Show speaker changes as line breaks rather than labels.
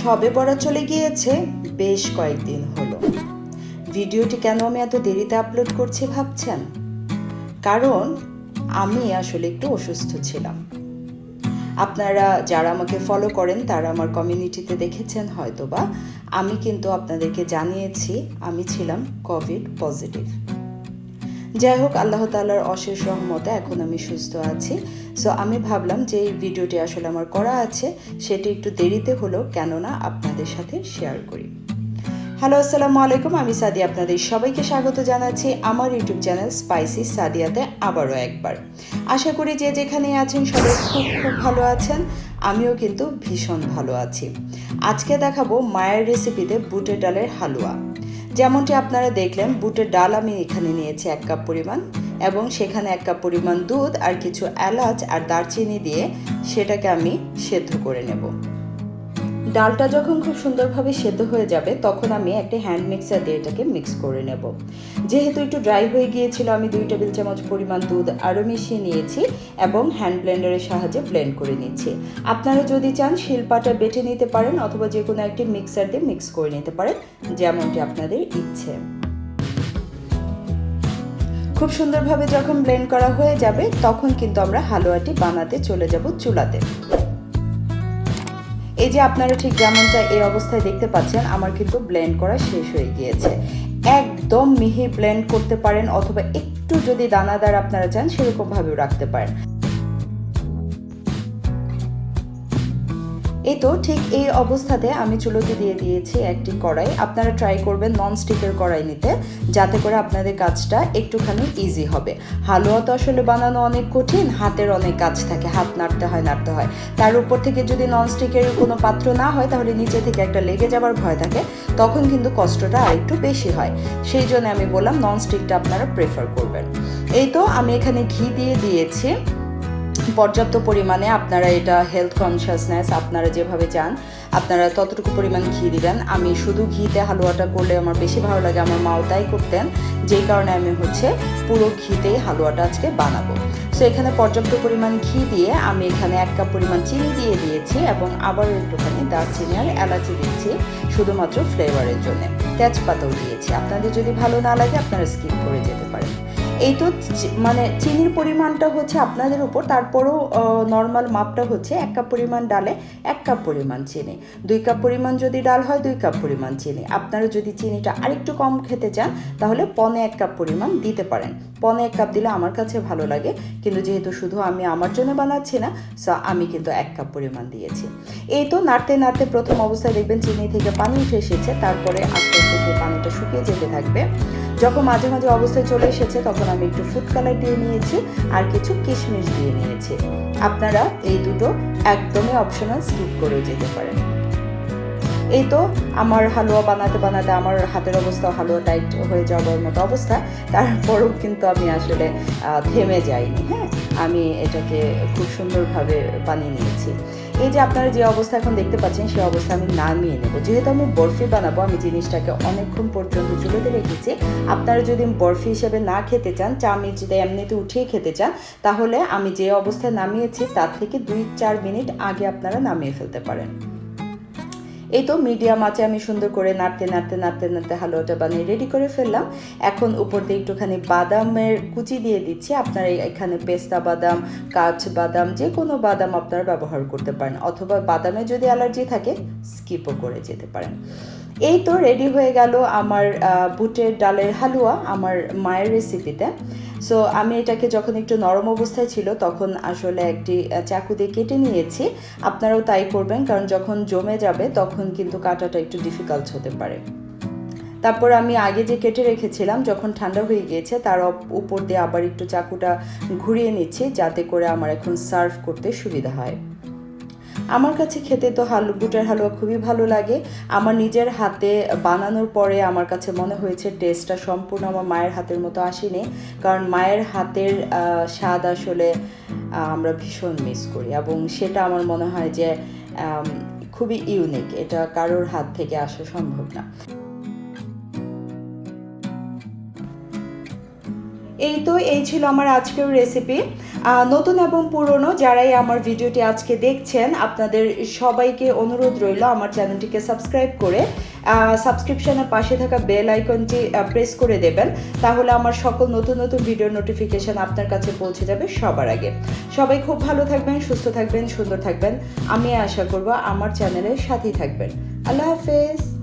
শবে বরাত চলে গিয়েছে বেশ কয়েকদিন হলো। ভিডিওটি কেন আমি এত দেরিতে আপলোড করছি ভাবছেন? কারণ আমি আসলে একটু অসুস্থ ছিলাম। আপনারা যারা আমাকে ফলো করেন তারা আমার কমিউনিটিতে দেখেছেন হয়তোবা, আমি কিন্তু আপনাদেরকে জানিয়েছি আমি ছিলাম কোভিড পজিটিভ। যাই হোক, আল্লাহ তাআলার অশেষ রহমতে এখন আমি সুস্থ আছি। সো আমি ভাবলাম যে এই ভিডিওটি আসলে আমার করা আছে সেটি একটু দেরিতে হলেও কেননা আপনাদের সাথে শেয়ার করি। হ্যালো, আসসালামু আলাইকুম, আমি সাদিয়া। আপনাদের সবাইকে স্বাগত জানাচ্ছি আমার ইউটিউব চ্যানেল স্পাইসি সাদিয়াতে আবারও একবার। আশা করি যে যেখানে আছেন সবাই খুব খুব ভালো আছেন। আমিও কিন্তু ভীষণ ভালো আছি। আজকে দেখাবো মায়ের রেসিপিতে বুটের ডালের হালুয়া। যেমনটি আপনারা দেখলেন, বুটের ডাল আমি এখানে নিয়েছি 1 কাপ পরিমাণ এবং সেখানে 1 কাপ পরিমাণ দুধ আর কিছু এলাচ আর দারচিনি দিয়ে সেটাকে আমি সেদ্ধ করে নেব। ডালটা যখন খুব সুন্দরভাবে সেদ্ধ হয়ে যাবে তখন আমি একটা হ্যান্ড মিক্সার দিয়ে এটাকে মিক্স করে নেব। যেহেতু একটু ড্রাই হয়ে গিয়েছিল, আমি 2 টেবিল চামচ পরিমাণ দুধ আরও মিশিয়ে নিয়েছি এবং হ্যান্ড ব্লেন্ডারের সাহায্যে ব্লেন্ড করে নিচ্ছি। আপনারা যদি চান শিলপাটা বেটে নিতে পারেন অথবা যে কোনো একটি মিক্সার দিয়ে মিক্স করে নিতে পারেন, যেমনটি আপনাদের ইচ্ছে। খুব সুন্দরভাবে যখন ব্লেন্ড করা হয়ে যাবে তখন কিন্তু আমরা হালুয়াটি বানাতে চলে যাব চুলাতে। এই যে আপনারা ঠিক যেমনটা এই অবস্থায় দেখতে পাচ্ছেন, আমার কিন্তু ব্লেন্ড করা শেষ হয়ে গিয়েছে। একদম মিহি ব্লেন্ড করতে পারেন অথবা একটু যদি দানাদার আপনারা চান সেরকমভাবেও রাখতে পারেন। এই তো ঠিক এই অবস্থাতে আমি চুলোতে দিয়ে দিয়েছি একটি কড়াই। আপনারা ট্রাই করবেন ননস্টিকের কড়াই নিতে, যাতে করে আপনাদের কাজটা একটুখানি ইজি হবে। হালুয়া তো আসলে বানানো অনেক কঠিন, হাতের অনেক কাজ থাকে, হাত নাড়তে হয়। তার উপর থেকে যদি ননস্টিকের কোনো পাত্র না হয় তাহলে নিচে থেকে একটা লেগে যাবার ভয় থাকে, তখন কিন্তু কষ্টটা আরেকটু বেশি হয়। সেই জন্য আমি বললাম ননস্টিকটা আপনারা প্রেফার করবেন। এই তো আমি এখানে ঘি দিয়ে দিয়েছি পর্যাপ্ত পরিমাণে। আপনারা এটা হেলথ কনসিয়াসনেস আপনারা যেভাবে চান আপনারা ততটুকু পরিমাণ ঘি দিবেন। আমি শুধু ঘিতে হালুয়াটা করলে আমার বেশি ভালো লাগে, আমার মাও তাই করতেন, যেই কারণে আমি পুরো ঘিতেই হালুয়াটা আজকে বানাবো। সো এখানে পর্যাপ্ত পরিমাণ ঘি দিয়ে আমি এখানে 1 কাপ পরিমাণ চিনি দিয়ে দিয়েছি এবং আবার একটুখানি দারচিনি আর এলাচি দিচ্ছি শুধুমাত্র ফ্লেভারের জন্য। তেজপাতাও দিয়েছি, আপনাদের যদি ভালো না লাগে আপনারা স্কিপ করে যেতে পারেন। এই তো মানে চিনির পরিমাণটা আপনাদের উপর, তারপরও নর্মাল মাপটা 1 কাপ পরিমাণ ডালে 1 কাপ পরিমাণ চিনি। 2 কাপ পরিমাণ যদি ডাল হয় 2 কাপ পরিমাণ চিনি। আপনারা যদি চিনিটা আরেকটু কম খেতে চান তাহলে 1.25 কাপ পরিমাণ দিতে পারেন। 1.25 কাপ দিলে আমার কাছে ভালো লাগে, কিন্তু যেহেতু শুধু আমি আমার জন্য বানাচ্ছি না, সো আমি কিন্তু 1 কাপ পরিমাণ দিয়েছি। এই তো নাড়তে নাড়তে প্রথম অবস্থায় দেখবেন চিনি থেকে পানি উঠে এসেছে, তারপরে আস্তে আস্তে সেই পানিটা শুকিয়ে যেতে থাকবে। যখন মাঝে মাঝে অবস্থায় চলে এসেছে তখন আমি একটু ফুড কালার দিয়ে নিয়েছি আর কিছু কিশমিশ দিয়ে নিয়েছি। আপনারা এই দুটো একদমই অপশনাল, স্কিপ করেও যেতে পারেন। এই তো আমার হালুয়া বানাতে বানাতে আমার হাতের অবস্থা হালুয়া টাইট হয়ে যাওয়ার মতো অবস্থা, তারপরেও কিন্তু আমি আসলে থেমে যাইনি। হ্যাঁ, আমি এটাকে খুব সুন্দরভাবে বানিয়ে নিয়েছি। এই যে আপনারা যে অবস্থা এখন দেখতে পাচ্ছেন সেই অবস্থা আমি নামিয়ে নেব। যেহেতু আমি বরফি বানাবো, আমি জিনিসটাকে অনেকক্ষণ পর্যন্ত চুলোতে রেখেছি। আপনারা যদি বরফি হিসেবে না খেতে চান, চামিচ দিয়ে এমনিতে উঠিয়ে খেতে চান, তাহলে আমি যে অবস্থায় নামিয়েছি তার থেকে 2-4 মিনিট আগে আপনারা নামিয়ে ফেলতে পারেন। এই তো মিডিয়াম আঁচে আমি সুন্দর করে নাড়তে হালুয়াটা বানিয়ে রেডি করে ফেললাম। এখন উপর দিয়ে একটুখানি বাদামের কুচি দিয়ে দিচ্ছি। আপনারা এখানে পেস্তা বাদাম, কাঠ বাদাম, যে কোনো বাদাম আপনারা ব্যবহার করতে পারেন, অথবা বাদামে যদি অ্যালার্জি থাকে স্কিপও করে যেতে পারেন। এই তো রেডি হয়ে গেল আমার বুটের ডালের হালুয়া আমার মায়ের রেসিপিতে। সো আমি এটাকে যখন একটু নরম অবস্থায় ছিল তখন আসলে একটি চাকু দিয়ে কেটে নিয়েছি। আপনারাও তাই করবেন, কারণ যখন জমে যাবে তখন কিন্তু কাটাটা একটু ডিফিকাল্ট হতে পারে। তারপর আমি আগে যে কেটে রেখেছিলাম যখন ঠান্ডা হয়ে গিয়েছে তার উপর দিয়ে আবার একটু চাকুটা ঘুরিয়ে নিচ্ছি, যাতে করে আমার এখন সার্ভ করতে সুবিধা হয়। আমার কাছে খেতে তো বুটের হালুয়া খুবই ভালো লাগে। আমার নিজের হাতে বানানোর পরে আমার কাছে মনে হয়েছে টেস্টটা সম্পূর্ণ আমার মায়ের হাতের মতো আসেনি, কারণ মায়ের হাতের স্বাদ আসলে আমরা ভীষণ মিস করি এবং সেটা আমার মনে হয় যে খুবই ইউনিক, এটা কারোর হাত থেকে আসা সম্ভব না। এই ছিল আমার আজকের রেসিপি। নতুন এবং পুরনো যারাই আমার ভিডিওটি আজকে দেখছেন আপনাদের সবাইকে অনুরোধ রইল আমার চ্যানেলটিকে সাবস্ক্রাইব করে সাবস্ক্রিপশনের পাশে থাকা বেল আইকনটি প্রেস করে দেবেন, তাহলে আমার সকল নতুন নতুন ভিডিওর নোটিফিকেশান আপনার কাছে পৌঁছে যাবে সবার আগে। সবাই খুব ভালো থাকবেন, সুস্থ থাকবেন, সুন্দর থাকবেন। আমি আশা করব আমার চ্যানেলের সাথেই থাকবেন। আল্লাহ হাফেজ।